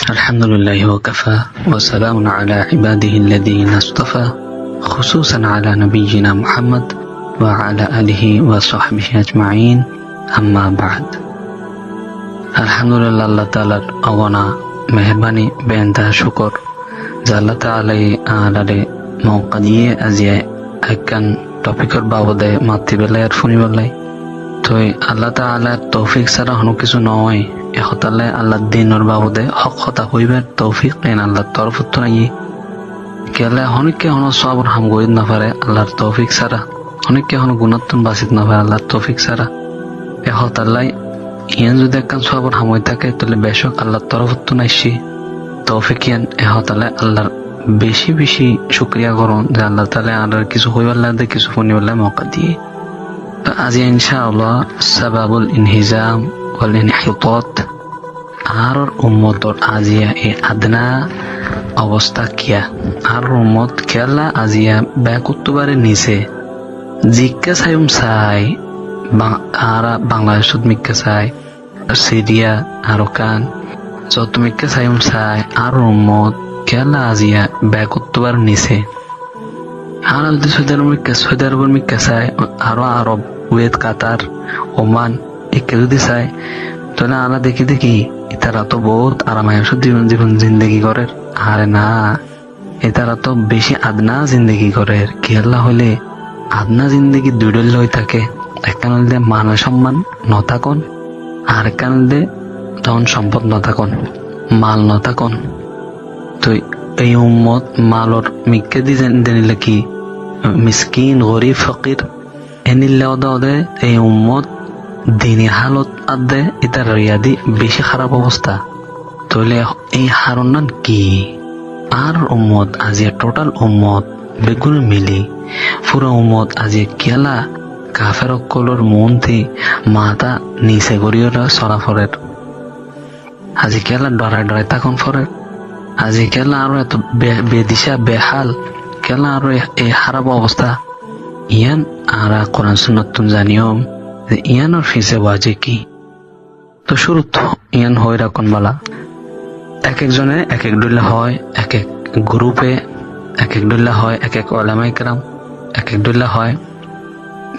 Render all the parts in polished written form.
الحمد لله وكفى وسلام على عباده الذين اصطفى خصوصا على نبينا محمد وعلى آله وصحبه أجمعين أما بعد الحمد لله الله تعالى أغنى مهرباني بأنت شكر الله تعالى على موقعية أزياء أكن টপিকের বাবদে মাতি বেলায় আর ফুনি বেলায় তো আল্লাহ তাআলার তৌফিক ছাড়া কোনো কিছু নয় এহতালে আল্লাহ দিনের বাবদে হক কথা কইবার তৌফিক এন আল্লাহর তরফ তো নাই কেলে অনেকে হন সবর হাম গইদ না পারে আল্লাহর তৌফিক ছাড়া অনেকে হন গুণাত্তন বাসিত না পারে আল্লাহর তৌফিক ছাড়া এহতালে ইয়ান যদি একখান সবর হাম হয়ে থাকে তাহলে বেশক আল্লাহর তরফ তো নাইছি তৌফিক ইয়ান এহতালে আল্লাহর বেশি বেশি শুকরিয়া করুন যে আল্লাহ তাআলা আর কিছু হইবার লাগে কিছু ফুনিবার লাগে মৌকা দিয়ে আজ ইনশাআল্লাহ সাবাবুল ইনহিজাম ওয়াল ইনহিতাত আর উম্মতর আজিয়া এ আদনা অবস্থা কিয়া আর উম্মত কেলা আজিয়া ব্যাকুত্তবারে নিচে জিজ্ঞা সাইম সাই আর বাংলাদেশত মিক্কা সাই সিরিয়া আরকান যত মিক্কা সাইম সাই আর উম্মত কেলা আজিয়া ব্যাকুত্তবার নিচে আর সৌদি আরবের মিক্কা চাই আরো আরব কুয়েত কাতার ওমান একে যদি চাই তাহলে আমরা দেখি তারা তো বহুত আরামায়স জীবন জিন্দগি করে আরে না এতারা তো বেশি আদনা জিন্দগি করে কেলা হইলে আদনা জিন্দগি দুইডল হয়ে থাকে একখান হইলে মান সম্মান নথাকন আর একখান হইলে ধন সম্পদ নথাকন মাল নথাকন তো এই উম্মত মালর মিক্কে দিলে কি মিসকিন গরিব ফকির এনিলে ওদে এই উম্মত দিনী হালত আদে এটার রিয়াদি বেশি খারাপ অবস্থা তাহলে এই হারনান কি আর উম্মত আজি টোটাল উম্মত বেগুন মিলি পুরো উম্মত আজি কেলা কাফের কলর মন্ত্রী মাথা নিচে গড়িয়ে চলা ফরের আজি কেলা ডরায় তখন ফরের আজি কেলা আরো এত বেদিশা বেহাল কেলা আরো এই খারাপ অবস্থা ইয়ান আরা কোরআন সুন্নাত জানিও যে ইয়ানোর ফিসে বাজে কি তো শুরুত ইয়ান হয়ে রাখুন বলা এক একজনে এক এক ডুল্লা হয় এক এক গ্রুপে এক এক ডুল্লা হয় এক এক ওলামায়ে কেরাম এক এক ডুল্লা হয়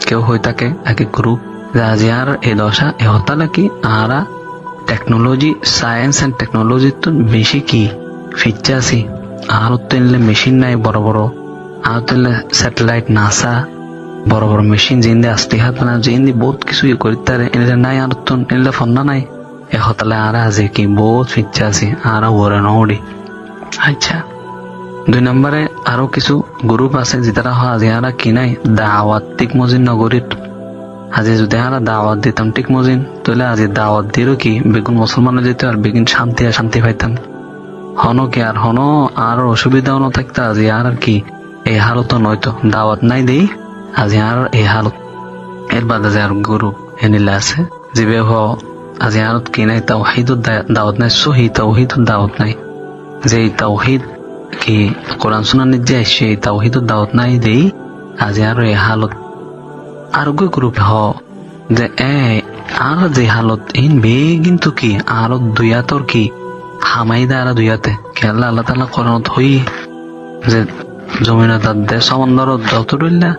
কেউ হয়ে থাকে এক এক গ্রুপ আজি আর এই দশা এ হতালা কি আরা টেকনোলজি সায়েন্স এন্ড টেকনোলজি তো বেশি কি ফিচ্ছে আছি আর তেলে মেশিন নাই বড় বড় আর তেলে স্যাটেলাইট নাসা বড় বড় মেশিন জিন্দে আসতে হাত না জিন্দি বহুত কিছু করতে এনে নাই আর তো এলে ফন্না নাই এ হতালে আর আছে কি বহুত ফিচ্ছে আছি আর ওরে নড়ি আচ্ছা দুই নম্বরে আরো কিছু গ্রুপ আছে যেটা হয় আজি আর কি নাই দাওয়াত ঠিক মজিন নগরীর আজি যদি আমরা দাওয়াত দিতাম ঠিক মজিন তাহলে আজি দাওয়াত দিরও কি বেগুন মুসলমানের যেত আর বেগুন শান্তি পাইতাম হন কি আর হন আর অসুবিধাও না থাকতে আজি আর কি এই হালত নয়তো দাওয়াত নাই দেই আজি আর এই হালত এর বাদে যে আর গুরু এনিলে আছে জিবে হ আজি আর কি নাই তাওহীদ দাওয়াত নাই সহি তাওহীদ দাওয়াত নাই যে তাওহীদ কি কোরআন সুন্নাহ নিজে আসে তাওহীদ দাওয়াত নাই দেই আজি আর এই হালত আর গ্রুপ হ যে আর যে হালত ইন বে কিন্তু কি আর দুয়াতর কি হামাইদা আর দুয়াতে কেলা আল্লাহ তাআলা কোরআনত হই যে জমিনা দাদে সমন্দর যতদুল্লা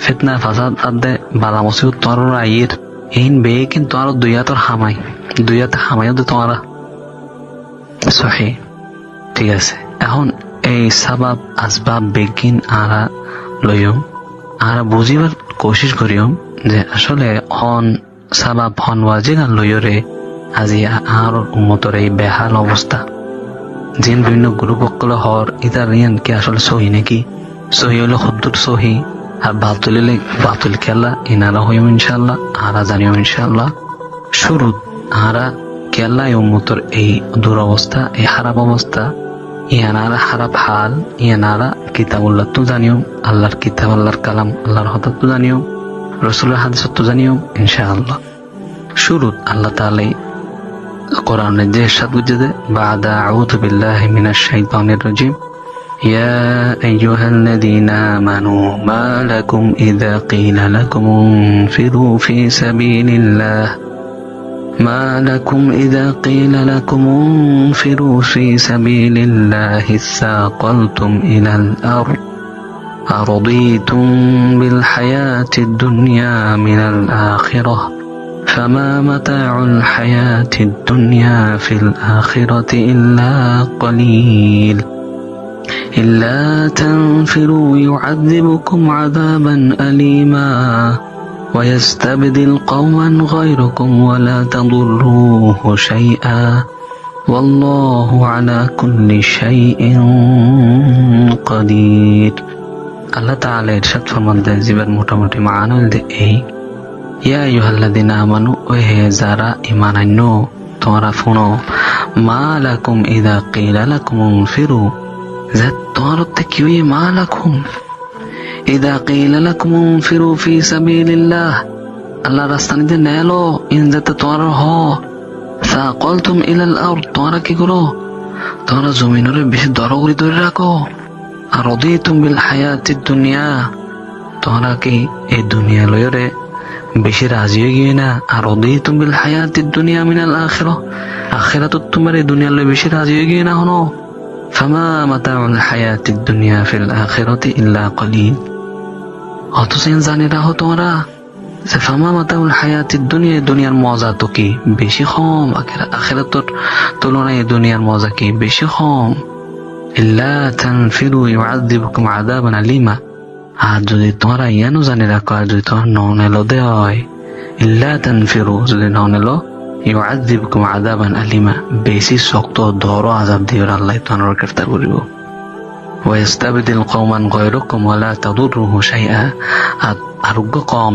ফিতনা ফাসাদ আদে বালা মুসিবত তোর আইর ইন বে কিন্তু আর দুয়াতর দুয়াতে হামাইও দে তোমরা সহি ঠিক আছে এখন এই সাবাব আসবাব বেগিন আরা লইম আর বুঝিবার কোশিশ করিম যে আসলে হন সাবাব হন ওয়াজিন আর লইরে আজি আর উম্মতর এই বেহাল অবস্থা জিন বিভিন্ন গ্রুপ অকল হর ইতার ইয়ান কি আসলে সহি নাকি সহি হলে হদ্দুর সহি আর বাতুল খেলা ইনারা হইম ইনশাআল্লাহ আরা জানিও ইনশাআল্লাহ শুরু আরা কেলা উম্মতর এই দুরবস্থা এই খারাপ অবস্থা ইয়ানারা খারাপ হাল ইয়ানারা কিতাবুল্লাহ তো জানিও আল্লাহর কিতাব আল্লাহর কালাম আল্লাহর হঠাৎ তো জানিও রসুলের হাদিস তো জানিও ইনশাআল্লাহ শুরু আল্লাহ তাআলা কোরআনের যে ইরশাদ করছে বাদা আউযু বিল্লাহি মিনাশ শাইতানির রাজিম ইয়া আইয়ুহাল্লাযীনা আমানু মা লাকুম ইযা ক্বিলা লাকুম ইনফিরু ফি সাবিলিল্লাহ ما لكم إذا قيل لكم انفروا في سبيل الله اثاقلتم إلى الأرض أرضيتم بالحياة الدنيا من الآخرة فما متاع الحياة الدنيا في الآخرة إلا قليل إلا تنفروا يعذبكم عذابا أليما ويستبدل قوما غيركم ولا تضروه شيئا والله على كل شيء قدير আল্লাহ তাআলা ইরশাদ ফরমান দেন জীবের মোটামুটি মান হইলে এই ইয়া আইয়ুহাল্লাযিনা আমানু ওহে যারা ঈমান আনো তোমরা শুনো মা লাকুম ইযা কিলা লাকুম ইনফিরু যে তোমারতে কি হই মা লাকুম ইযা কিলা লাকুম ইনফিরু ফি সাবিলিল্লাহ আল্লাহর রাস্তায় যে নেলো ইনজাতে তোমরা হ সাকালতুম ইলাল আরদ তোমরা কি করো তোমরা জমিনের বেশি দরগরি ধরে রাখো আর রাদিতুম বিল হায়াতিদ দুনিয়া তোমরা কি এই দুনিয়া লয়রে বেশি রাজি হয়ে গিয়ে না আর রাদিতুম বিল হায়াতিদ দুনিয়া মিনাল আখিরাহ আখিরাত তোমার এই দুনিয়া লয় বেশি রাজি হয়ে গিয়ে না হনো ফামা মাতাউল হায়াতিদ দুনিয়া ফিল আখিরাতি ইল্লা কলিল অথচ জানি রাখো তোমরা যে ফামা মাতাউল হায়াতিদ দুনিয়া দুনিয়ার মজা তো কি বেশি কম আখিরাতের তুলনায় দুনিয়ার মজা কি বেশি কম ইল্লা তানফিরু ইউআযিবুকুম আযাবান আলিমা আর যদি তোমরা ইয়ানো জানি রাখো আর যদি তোমার ননেলো দেয় ইল্লা তানফিরু যদি ননেলো ইউআযিবুকুম আযাবান আলিমা বেশি শক্ত ধরো আযাব দিও আল্লাহ তোমার গ্রেফতার করিব ওয়াস্তাবদিল কওমান গায়রাকুম ওয়ালা তাদুরুহু শাইআ আরোগ্য কম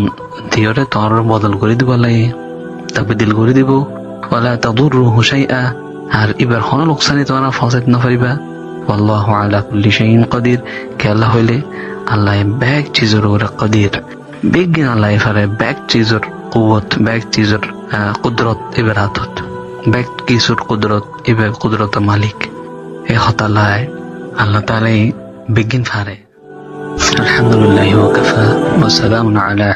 দিওরে তোমার বদল করে দিব লাগে তাবদিল করে দিব ওয়ালা তাদুরুহু শাইআ আর এবার কোন লোকসানি তোমরা ফসাদ না পারিবা والله على كل شيء قدير كالله হইলে আল্লাহ ব্যাগ চিজর ওর কদির বিজ্ঞান আল্লাহ ফারে ব্যাগ চিজর কুওয়াত ব্যাগ চিজর কুদরত ইবারাতত ব্যাগ কিসুর কুদরত ইবে কুদরত মালিক এ হতালাহ আল্লাহ তাআলা বিজ্ঞান ফারে আলহামদুলিল্লাহি ওয়া কাফা ওয়া সালামুন আলা